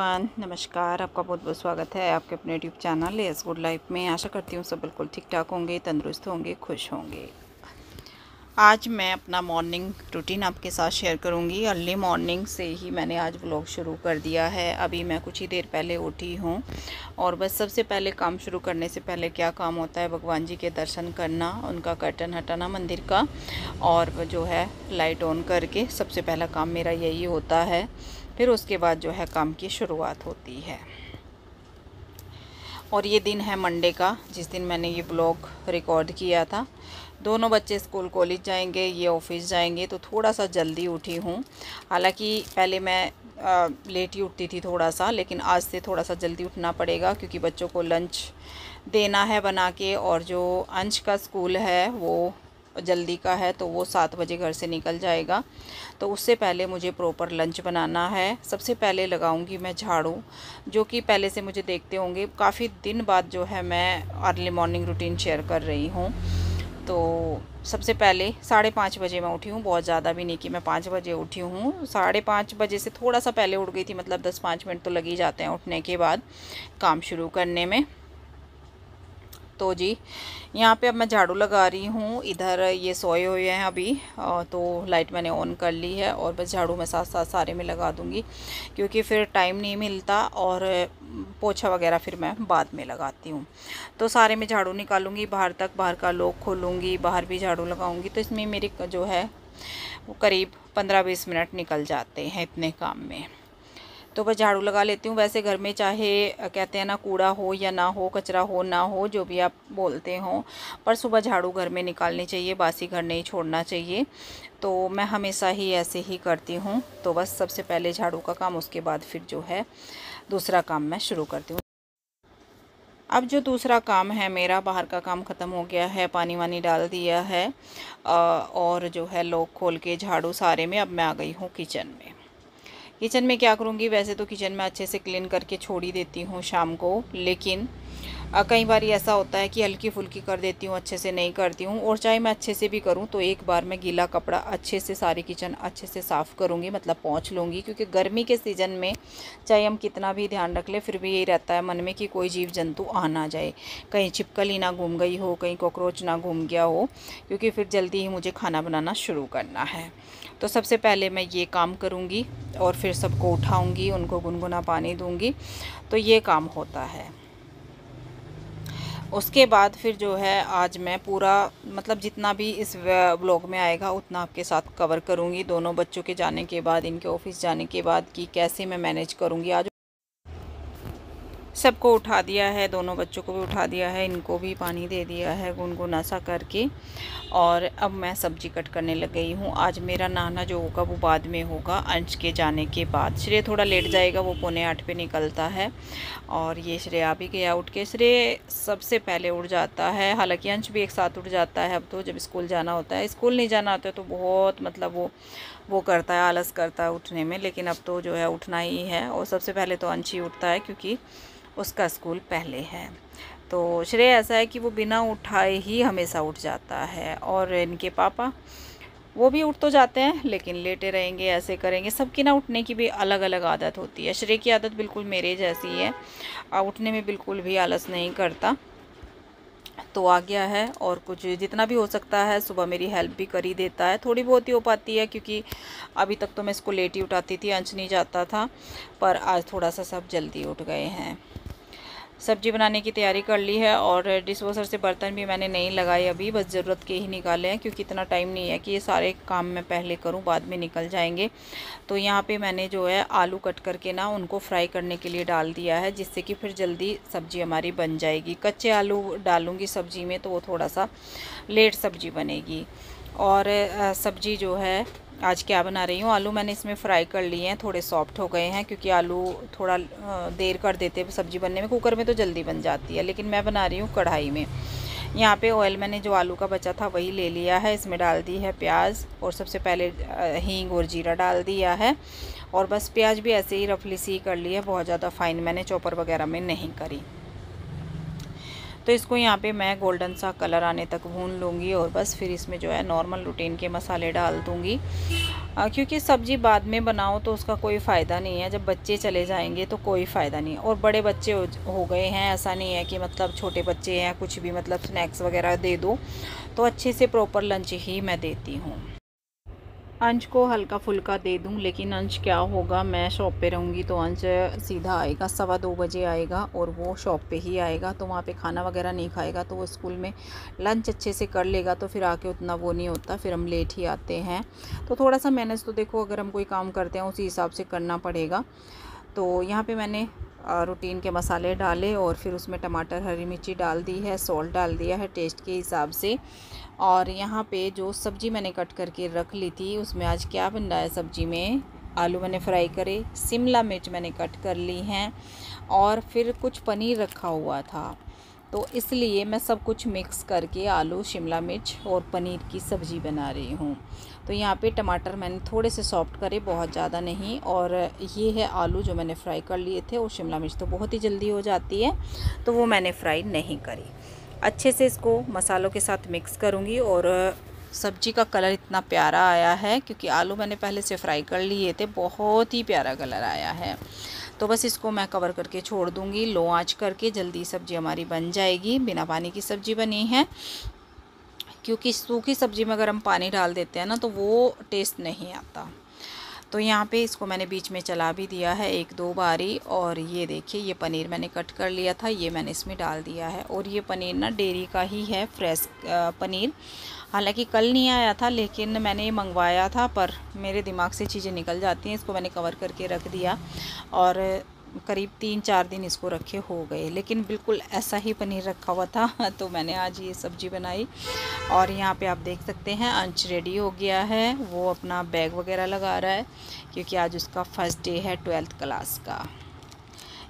Everyone, नमस्कार। आपका बहुत बहुत स्वागत है आपके अपने YouTube channel yes good life में। आशा करती हूँ सब बिल्कुल ठीक ठाक होंगे, तंदुरुस्त होंगे, खुश होंगे। आज मैं अपना मॉर्निंग रूटीन आपके साथ शेयर करूँगी। अर्ली मॉर्निंग से ही मैंने आज व्लॉग शुरू कर दिया है। अभी मैं कुछ ही देर पहले उठी हूँ और बस सबसे पहले काम शुरू करने से पहले क्या काम होता है, भगवान जी के दर्शन करना, उनका कर्टन हटाना मंदिर का, और जो है लाइट ऑन करके सबसे पहला काम मेरा यही होता है। फिर उसके बाद जो है काम की शुरुआत होती है। और ये दिन है मंडे का, जिस दिन मैंने ये ब्लॉग रिकॉर्ड किया था। दोनों बच्चे स्कूल कॉलेज जाएंगे, ये ऑफिस जाएंगे, तो थोड़ा सा जल्दी उठी हूँ। हालांकि पहले मैं लेट ही उठती थी थोड़ा सा, लेकिन आज से थोड़ा सा जल्दी उठना पड़ेगा क्योंकि बच्चों को लंच देना है बना के, और जो अंश का स्कूल है वो जल्दी का है, तो वो 7 बजे घर से निकल जाएगा। तो उससे पहले मुझे प्रॉपर लंच बनाना है। सबसे पहले लगाऊंगी मैं झाड़ू, जो कि पहले से मुझे देखते होंगे काफ़ी दिन बाद जो है मैं अर्ली मॉर्निंग रूटीन शेयर कर रही हूँ। तो सबसे पहले 5:30 बजे मैं उठी हूँ, बहुत ज़्यादा भी नहीं कि मैं 5 बजे उठी हूँ। 5:30 बजे से थोड़ा सा पहले उठ गई थी, मतलब 10-5 मिनट तो लग ही जाते हैं उठने के बाद काम शुरू करने में। तो जी यहाँ पे अब मैं झाड़ू लगा रही हूँ। इधर ये सोए हुए हैं अभी, तो लाइट मैंने ऑन कर ली है और बस झाड़ू मैं साथ साथ सारे में लगा दूँगी क्योंकि फिर टाइम नहीं मिलता, और पोछा वगैरह फिर मैं बाद में लगाती हूँ। तो सारे में झाड़ू निकालूंगी, बाहर तक, बाहर का लॉक खोलूँगी, बाहर भी झाड़ू लगाऊँगी। तो इसमें मेरे जो है वो करीब 15-20 मिनट निकल जाते हैं इतने काम में। तो बस झाड़ू लगा लेती हूँ। वैसे घर में चाहे कहते हैं ना, कूड़ा हो या ना हो, कचरा हो ना हो, जो भी आप बोलते हो, पर सुबह झाड़ू घर में निकालनी चाहिए, बासी घर नहीं छोड़ना चाहिए। तो मैं हमेशा ही ऐसे ही करती हूँ। तो बस सबसे पहले झाड़ू का काम, उसके बाद फिर जो है दूसरा काम मैं शुरू करती हूँ। अब जो दूसरा काम है मेरा, बाहर का काम ख़त्म हो गया है, पानी वानी डाल दिया है, और जो है लॉक खोल के झाड़ू सारे में, अब मैं आ गई हूँ किचन में। किचन में क्या करूँगी, वैसे तो किचन में अच्छे से क्लीन करके छोड़ ही देती हूँ शाम को, लेकिन कई बार ऐसा होता है कि हल्की फुल्की कर देती हूँ, अच्छे से नहीं करती हूँ। और चाहे मैं अच्छे से भी करूँ तो एक बार मैं गीला कपड़ा अच्छे से सारी किचन अच्छे से साफ़ करूँगी, मतलब पोंछ लूँगी, क्योंकि गर्मी के सीज़न में चाहे हम कितना भी ध्यान रख लें, फिर भी यही रहता है मन में कि कोई जीव जंतु आ ना जाए, कहीं छिपकली ना घूम गई हो, कहीं कॉकरोच ना घूम गया हो, क्योंकि फिर जल्दी ही मुझे खाना बनाना शुरू करना है। तो सबसे पहले मैं ये काम करूँगी और फिर सबको उठाऊँगी, उनको गुनगुना पानी दूँगी। तो ये काम होता है। उसके बाद फिर जो है आज मैं पूरा, मतलब जितना भी इस ब्लॉग में आएगा उतना आपके साथ कवर करूँगी। दोनों बच्चों के जाने के बाद, इनके ऑफिस जाने के बाद कि कैसे मैं मैनेज करूँगी। आज सबको उठा दिया है, दोनों बच्चों को भी उठा दिया है, इनको भी पानी दे दिया है गुनगुना सा करके, और अब मैं सब्ज़ी कट करने लग गई हूँ। आज मेरा नहाना जो होगा वो बाद में होगा, अंश के जाने के बाद। श्रेय थोड़ा लेट जाएगा, वो 7:45 पे निकलता है, और ये श्रेय आ भी गया उठ के। श्रेय सबसे पहले उठ जाता है, हालांकि अंश भी एक साथ उठ जाता है अब तो, जब स्कूल जाना होता है। स्कूल नहीं जाना होता है तो बहुत, मतलब वो करता है, आलस करता है उठने में, लेकिन अब तो जो है उठना ही है। और सबसे पहले तो अंश ही उठता है क्योंकि उसका स्कूल पहले है। तो श्रेय ऐसा है कि वो बिना उठाए ही हमेशा उठ जाता है, और इनके पापा वो भी उठ तो जाते हैं लेकिन लेटे रहेंगे, ऐसे करेंगे। सबकी ना उठने की भी अलग अलग आदत होती है। श्रेय की आदत बिल्कुल मेरे जैसी है, उठने में बिल्कुल भी आलस नहीं करता। तो आ गया है, और कुछ जितना भी हो सकता है सुबह मेरी हेल्प भी कर ही देता है। थोड़ी बहुत ही हो पाती है क्योंकि अभी तक तो मैं इसको लेट ही उठाती थी, अंश नहीं जाता था, पर आज थोड़ा सा सब जल्दी उठ गए हैं। सब्जी बनाने की तैयारी कर ली है, और डिश वॉशर से बर्तन भी मैंने नहीं लगाए अभी, बस ज़रूरत के ही निकाले हैं क्योंकि इतना टाइम नहीं है कि ये सारे काम मैं पहले करूं, बाद में निकल जाएंगे। तो यहाँ पे मैंने जो है आलू कट करके ना उनको फ्राई करने के लिए डाल दिया है, जिससे कि फिर जल्दी सब्ज़ी हमारी बन जाएगी। कच्चे आलू डालूँगी सब्ज़ी में तो वो थोड़ा सा लेट सब्ज़ी बनेगी। और सब्ज़ी जो है आज क्या बना रही हूँ, आलू मैंने इसमें फ्राई कर लिए हैं, थोड़े सॉफ्ट हो गए हैं, क्योंकि आलू थोड़ा देर कर देते हैं सब्ज़ी बनने में। कुकर में तो जल्दी बन जाती है, लेकिन मैं बना रही हूँ कढ़ाई में। यहाँ पे ऑयल मैंने जो आलू का बचा था वही ले लिया है, इसमें डाल दी है प्याज, और सबसे पहले हींग और जीरा डाल दिया है। और बस प्याज भी ऐसे ही रफली सी कर ली है, बहुत ज़्यादा फाइन मैंने चॉपर वगैरह में नहीं करी। तो इसको यहाँ पे मैं गोल्डन सा कलर आने तक भून लूँगी और बस फिर इसमें जो है नॉर्मल रूटीन के मसाले डाल दूँगी। क्योंकि सब्ज़ी बाद में बनाओ तो उसका कोई फ़ायदा नहीं है, जब बच्चे चले जाएंगे तो कोई फ़ायदा नहीं है। और बड़े बच्चे हो गए हैं, ऐसा नहीं है कि मतलब छोटे बच्चे हैं कुछ भी मतलब स्नैक्स वगैरह दे दो, तो अच्छे से प्रॉपर लंच ही मैं देती हूँ। अंश को हल्का फुल्का दे दूं, लेकिन अंश क्या होगा, मैं शॉप पे रहूँगी तो अंश सीधा आएगा 2:15 बजे आएगा और वो शॉप पे ही आएगा, तो वहाँ पे खाना वगैरह नहीं खाएगा। तो वो स्कूल में लंच अच्छे से कर लेगा तो फिर आके उतना वो नहीं होता, फिर हम लेट ही आते हैं। तो थोड़ा सा मैनेज तो देखो, अगर हम कोई काम करते हैं उसी हिसाब से करना पड़ेगा। तो यहाँ पे मैंने रूटीन के मसाले डाले और फिर उसमें टमाटर हरी मिर्ची डाल दी है, सॉल्ट डाल दिया है टेस्ट के हिसाब से। और यहाँ पे जो सब्ज़ी मैंने कट करके रख ली थी, उसमें आज क्या बन रहा है सब्ज़ी में, आलू मैंने फ्राई करे, शिमला मिर्च मैंने कट कर ली हैं और फिर कुछ पनीर रखा हुआ था, तो इसलिए मैं सब कुछ मिक्स करके आलू शिमला मिर्च और पनीर की सब्ज़ी बना रही हूँ। तो यहाँ पे टमाटर मैंने थोड़े से सॉफ्ट करे, बहुत ज़्यादा नहीं। और ये है आलू जो मैंने फ्राई कर लिए थे, और शिमला मिर्च तो बहुत ही जल्दी हो जाती है तो वो मैंने फ्राई नहीं करी। अच्छे से इसको मसालों के साथ मिक्स करूँगी। और सब्ज़ी का कलर इतना प्यारा आया है क्योंकि आलू मैंने पहले से फ्राई कर लिए थे, बहुत ही प्यारा कलर आया है। तो बस इसको मैं कवर करके छोड़ दूँगी, लो आंच करके, जल्दी सब्ज़ी हमारी बन जाएगी। बिना पानी की सब्ज़ी बनी है, क्योंकि सूखी सब्ज़ी में अगर हम पानी डाल देते हैं ना तो वो टेस्ट नहीं आता। तो यहाँ पे इसको मैंने बीच में चला भी दिया है 1-2 बारी। और ये देखिए, ये पनीर मैंने कट कर लिया था, ये मैंने इसमें डाल दिया है। और ये पनीर ना डेयरी का ही है, फ्रेश पनीर। हालांकि कल नहीं आया था, लेकिन मैंने ये मंगवाया था, पर मेरे दिमाग से चीज़ें निकल जाती हैं। इसको मैंने कवर करके रख दिया और करीब 3-4 दिन इसको रखे हो गए, लेकिन बिल्कुल ऐसा ही पनीर रखा हुआ था। तो मैंने आज ये सब्ज़ी बनाई। और यहाँ पे आप देख सकते हैं अंश रेडी हो गया है, वो अपना बैग वगैरह लगा रहा है, क्योंकि आज उसका फर्स्ट डे है 12th क्लास का।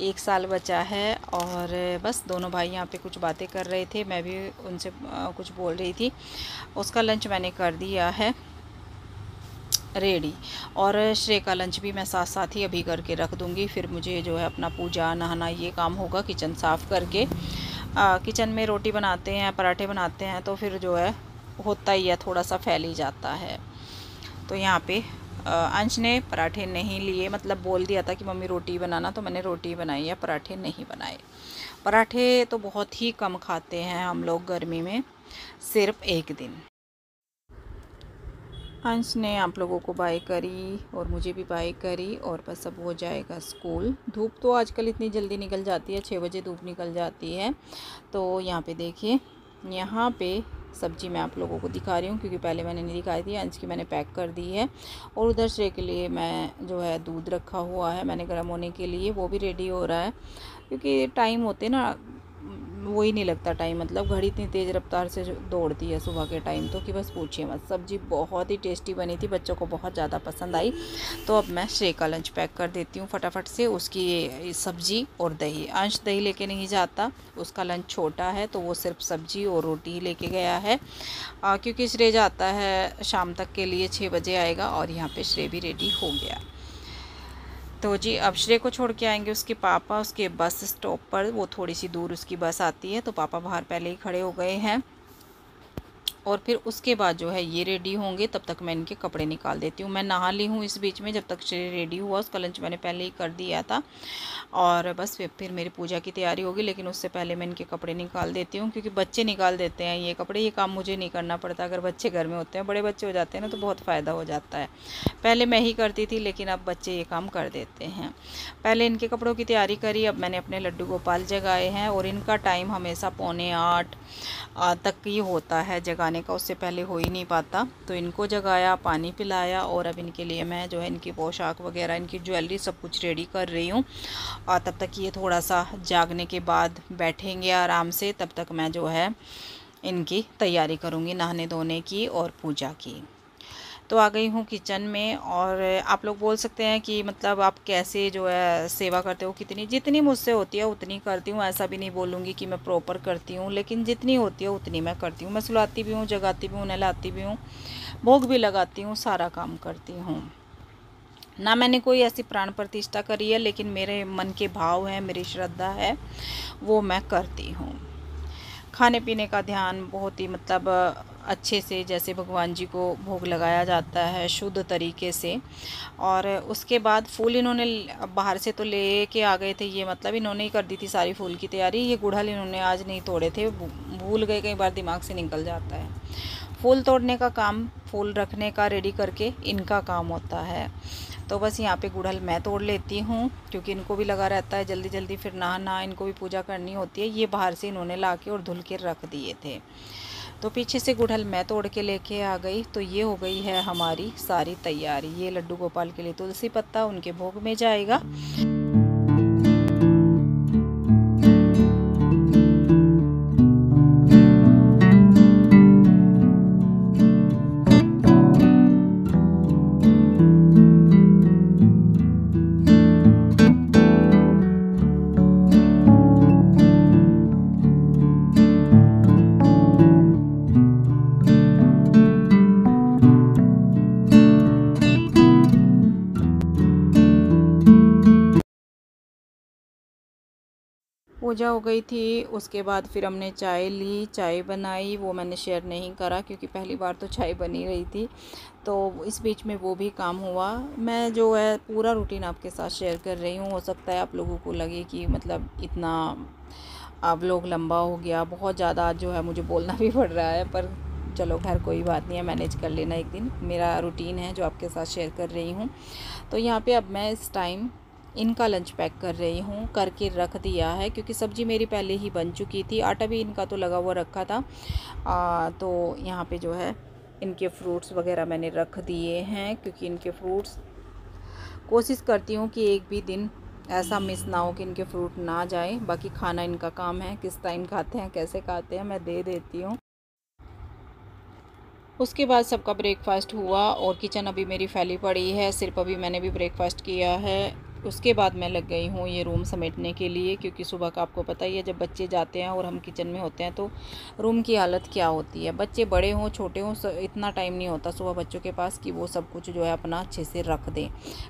1 साल बचा है। और बस दोनों भाई यहाँ पे कुछ बातें कर रहे थे, मैं भी उनसे कुछ बोल रही थी। उसका लंच मैंने कर दिया है रेडी। और श्रेय का लंच भी मैं साथ साथ ही अभी करके रख दूँगी। फिर मुझे जो है अपना पूजा नहाना ये काम होगा, किचन साफ़ करके। किचन में रोटी बनाते हैं, पराठे बनाते हैं, तो फिर जो है होता ही है, थोड़ा सा फैल ही जाता है। तो यहाँ पे अंश ने पराठे नहीं लिए, मतलब बोल दिया था कि मम्मी रोटी बनाना, तो मैंने रोटी बनाई है, पराठे नहीं बनाए। पराठे तो बहुत ही कम खाते हैं हम लोग गर्मी में, सिर्फ 1 दिन। अंश ने आप लोगों को बाय करी और मुझे भी बाय करी, और बस अब हो जाएगा स्कूल। धूप तो आजकल इतनी जल्दी निकल जाती है, 6 बजे धूप निकल जाती है। तो यहाँ पे देखिए, यहाँ पे सब्ज़ी मैं आप लोगों को दिखा रही हूँ, क्योंकि पहले मैंने नहीं दिखाई थी। अंश की मैंने पैक कर दी है। और उधर श्रेय के लिए मैं जो है दूध रखा हुआ है मैंने गर्म होने के लिए, वो भी रेडी हो रहा है। क्योंकि टाइम होते ना, वही नहीं लगता टाइम, मतलब घड़ी इतनी तेज़ रफ्तार से दौड़ती है सुबह के टाइम, तो कि बस पूछिए मत। सब्ज़ी बहुत ही टेस्टी बनी थी, बच्चों को बहुत ज़्यादा पसंद आई। तो अब मैं श्रेय का लंच पैक कर देती हूँ फटाफट से, उसकी सब्ज़ी और दही। अंश दही लेके नहीं जाता, उसका लंच छोटा है, तो वो सिर्फ सब्ज़ी और रोटी ही लेके गया है। क्योंकि श्रेय जाता है शाम तक के लिए, 6 बजे आएगा। और यहाँ पर श्रेय भी रेडी हो गया। तो जी अब श्रेय को छोड़ के आएंगे उसके पापा, उसके बस स्टॉप पर। वो थोड़ी सी दूर उसकी बस आती है, तो पापा बाहर पहले ही खड़े हो गए हैं। और फिर उसके बाद जो है ये रेडी होंगे, तब तक मैं इनके कपड़े निकाल देती हूँ। मैं नहा ली हूँ इस बीच में, जब तक श्रेय रेडी हुआ। उसका लंच मैंने पहले ही कर दिया था। और बस फिर मेरी पूजा की तैयारी होगी, लेकिन उससे पहले मैं इनके कपड़े निकाल देती हूँ, क्योंकि बच्चे निकाल देते हैं ये कपड़े। ये काम मुझे नहीं करना पड़ता, अगर बच्चे घर में होते हैं। बड़े बच्चे हो जाते हैं ना तो बहुत फ़ायदा हो जाता है। पहले मैं ही करती थी, लेकिन अब बच्चे ये काम कर देते हैं। पहले इनके कपड़ों की तैयारी करी, अब मैंने अपने लड्डू गोपाल जगाए हैं। और इनका टाइम हमेशा 7:45 तक ही होता है जगाने का, उससे पहले हो ही नहीं पाता। तो इनको जगाया, पानी पिलाया, और अब इनके लिए मैं जो है इनकी पोशाक वगैरह, इनकी ज्वेलरी सब कुछ रेडी कर रही हूँ। और तब तक ये थोड़ा सा जागने के बाद बैठेंगे आराम से, तब तक मैं जो है इनकी तैयारी करूँगी नहाने धोने की और पूजा की। तो आ गई हूँ किचन में। और आप लोग बोल सकते हैं कि मतलब आप कैसे जो है सेवा करते हो, कितनी, जितनी मुझसे होती है उतनी करती हूँ। ऐसा भी नहीं बोलूँगी कि मैं प्रॉपर करती हूँ, लेकिन जितनी होती है उतनी मैं करती हूँ। मैं सुलाती भी हूँ, जगाती भी हूँ, नहलाती भी हूँ, भोग भी लगाती हूँ, सारा काम करती हूँ ना। मैंने कोई ऐसी प्राण प्रतिष्ठा करी है, लेकिन मेरे मन के भाव हैं, मेरी श्रद्धा है, वो मैं करती हूँ। खाने पीने का ध्यान बहुत ही मतलब अच्छे से, जैसे भगवान जी को भोग लगाया जाता है शुद्ध तरीके से। और उसके बाद फूल इन्होंने बाहर से तो ले के आ गए थे, ये मतलब इन्होंने ही कर दी थी सारी फूल की तैयारी। ये गुड़हल इन्होंने आज नहीं तोड़े थे, भूल गए, कई बार दिमाग से निकल जाता है। फूल तोड़ने का काम, फूल रखने का रेडी करके इनका काम होता है। तो बस यहाँ पे गुड़हल मैं तोड़ लेती हूँ, क्योंकि इनको भी लगा रहता है जल्दी जल्दी, फिर नहा इनको भी पूजा करनी होती है। ये बाहर से इन्होंने ला के और धुल के रख दिए थे। तो पीछे से गुड़हल मैं तोड़ के लेके आ गई। तो ये हो गई है हमारी सारी तैयारी। ये लड्डू गोपाल के लिए तुलसी पत्ता उनके भोग में जाएगा। पूजा हो गई थी, उसके बाद फिर हमने चाय ली, चाय बनाई। वो मैंने शेयर नहीं करा क्योंकि पहली बार तो चाय बनी रही थी, तो इस बीच में वो भी काम हुआ। मैं जो है पूरा रूटीन आपके साथ शेयर कर रही हूँ। हो सकता है आप लोगों को लगे कि मतलब इतना व्लॉग लंबा हो गया, बहुत ज़्यादा आज जो है मुझे बोलना भी पड़ रहा है, पर चलो खैर कोई बात नहीं है, मैनेज कर लेना एक दिन। मेरा रूटीन है जो आपके साथ शेयर कर रही हूँ। तो यहाँ पे अब मैं इस टाइम इनका लंच पैक कर रही हूँ, करके रख दिया है, क्योंकि सब्ज़ी मेरी पहले ही बन चुकी थी। आटा भी इनका तो लगा हुआ रखा था। तो यहाँ पे जो है इनके फ्रूट्स वगैरह मैंने रख दिए हैं, क्योंकि इनके फ्रूट्स कोशिश करती हूँ कि एक भी दिन ऐसा मिस ना हो कि इनके फ्रूट ना जाए। बाकी खाना इनका काम है, किस टाइम खाते हैं, कैसे खाते हैं, मैं दे देती हूँ। उसके बाद सबका ब्रेकफास्ट हुआ और किचन अभी मेरी फैली पड़ी है, सिर्फ अभी मैंने भी ब्रेकफास्ट किया है। उसके बाद मैं लग गई हूँ ये रूम समेटने के लिए, क्योंकि सुबह का आपको पता ही है जब बच्चे जाते हैं और हम किचन में होते हैं तो रूम की हालत क्या होती है। बच्चे बड़े हों छोटे हों, इतना टाइम नहीं होता सुबह बच्चों के पास कि वो सब कुछ जो है अपना अच्छे से रख दें।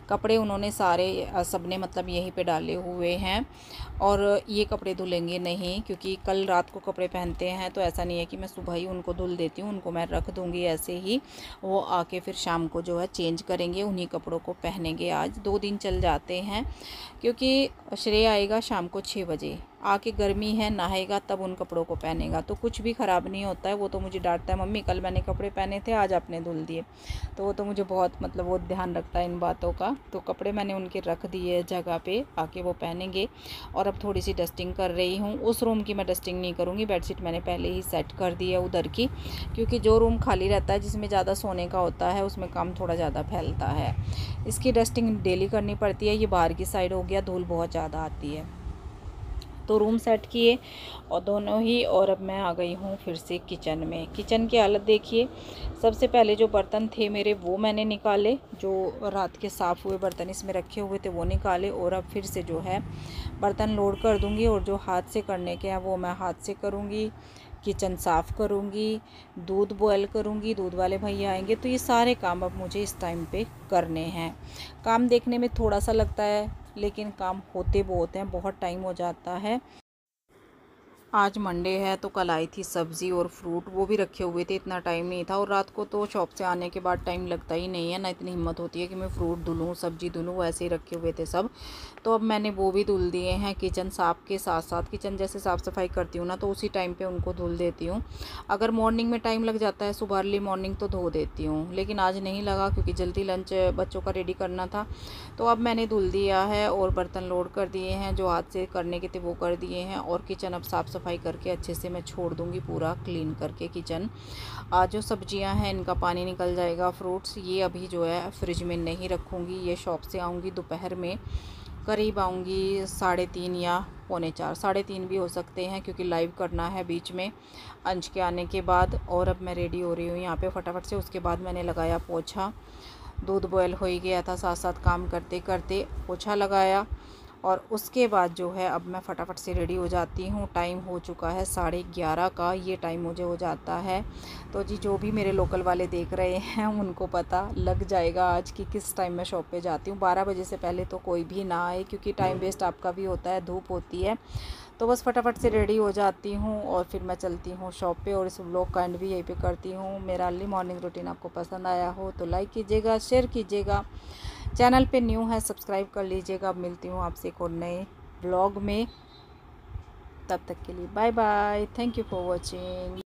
कपड़े उन्होंने सारे सब ने मतलब यहीं पर डाले हुए हैं, और ये कपड़े धुलेंगे नहीं, क्योंकि कल रात को कपड़े पहनते हैं, तो ऐसा नहीं है कि मैं सुबह ही उनको धुल देती हूँ। उनको मैं रख दूँगी ऐसे ही, वो आके फिर शाम को जो है चेंज करेंगे, उन्हीं कपड़ों को पहनेंगे। आज 2 दिन चल जाते हैं, क्योंकि श्रेय आएगा शाम को 6 बजे, आके गर्मी है नहाएगा तब उन कपड़ों को पहनेगा, तो कुछ भी ख़राब नहीं होता है। वो तो मुझे डांटता है, मम्मी कल मैंने कपड़े पहने थे आज आपने धुल दिए। तो वो तो मुझे बहुत मतलब वो ध्यान रखता है इन बातों का। तो कपड़े मैंने उनके रख दिए जगह पे, आके वो पहनेंगे। और अब थोड़ी सी डस्टिंग कर रही हूँ। उस रूम की मैं डस्टिंग नहीं करूँगी, बेडशीट मैंने पहले ही सेट कर दी है उधर की, क्योंकि जो रूम खाली रहता है जिसमें ज़्यादा सोने का होता है उसमें काम थोड़ा ज़्यादा फैलता है। इसकी डस्टिंग डेली करनी पड़ती है। ये बाहर की साइड हो गया, धूल बहुत ज़्यादा आती है। तो रूम सेट किए और दोनों ही, और अब मैं आ गई हूँ फिर से किचन में। किचन की हालत देखिए। सबसे पहले जो बर्तन थे मेरे वो मैंने निकाले, जो रात के साफ़ हुए बर्तन इसमें रखे हुए थे वो निकाले। और अब फिर से जो है बर्तन लोड कर दूँगी, और जो हाथ से करने के हैं वो मैं हाथ से करूँगी। किचन साफ़ करूँगी, दूध बॉयल करूँगी, दूध वाले भैया आएंगे। तो ये सारे काम अब मुझे इस टाइम पे करने हैं। काम देखने में थोड़ा सा लगता है, लेकिन काम होते बहुत हैं, बहुत टाइम हो जाता है। आज मंडे है तो कल आई थी सब्ज़ी और फ्रूट, वो भी रखे हुए थे, इतना टाइम नहीं था। और रात को तो शॉप से आने के बाद टाइम लगता ही नहीं है, ना इतनी हिम्मत होती है कि मैं फ्रूट धुलूँ सब्ज़ी धुलूँ, वैसे ही रखे हुए थे सब। तो अब मैंने वो भी धुल दिए हैं। किचन साफ़ के साथ साथ, किचन जैसे साफ़ सफाई करती हूँ ना तो उसी टाइम पे उनको धुल देती हूँ। अगर मॉर्निंग में टाइम लग जाता है सुबह अर्ली मॉर्निंग तो धो देती हूँ, लेकिन आज नहीं लगा क्योंकि जल्दी लंच बच्चों का रेडी करना था। तो अब मैंने धुल दिया है और बर्तन लोड कर दिए हैं, जो हाथ से करने के थे वो कर दिए हैं। और किचन अब साफ़ सफाई करके अच्छे से मैं छोड़ दूँगी पूरा क्लीन करके किचन। आज जो सब्जियां हैं इनका पानी निकल जाएगा। फ्रूट्स ये अभी जो है फ्रिज में नहीं रखूँगी, ये शॉप से आऊँगी दोपहर में, करीब आऊँगी 3:30 या 3:45, 3:30 भी हो सकते हैं, क्योंकि लाइव करना है बीच में अंश के आने के बाद। और अब मैं रेडी हो रही हूँ यहाँ पे फटाफट से। उसके बाद मैंने लगाया पोछा, दूध बॉयल हो ही गया था, साथ साथ काम करते करते पोछा लगाया। और उसके बाद जो है अब मैं फटाफट से रेडी हो जाती हूँ। टाइम हो चुका है 11:30 का, ये टाइम मुझे हो जाता है। तो जी जो भी मेरे लोकल वाले देख रहे हैं उनको पता लग जाएगा आज कि किस टाइम मैं शॉप पे जाती हूँ। 12 बजे से पहले तो कोई भी ना आए, क्योंकि टाइम वेस्ट आपका भी होता है, धूप होती है। तो बस फटाफट से रेडी हो जाती हूँ और फिर मैं चलती हूँ शॉप पे, और इस व्लॉग का एंड भी यहीं पे करती हूँ। मेरा अर्ली मॉर्निंग रूटीन आपको पसंद आया हो तो लाइक कीजिएगा, शेयर कीजिएगा, चैनल पे न्यू है सब्सक्राइब कर लीजिएगा। अब मिलती हूँ आपसे एक और नए व्लॉग में, तब तक के लिए bye bye, thank you for watching.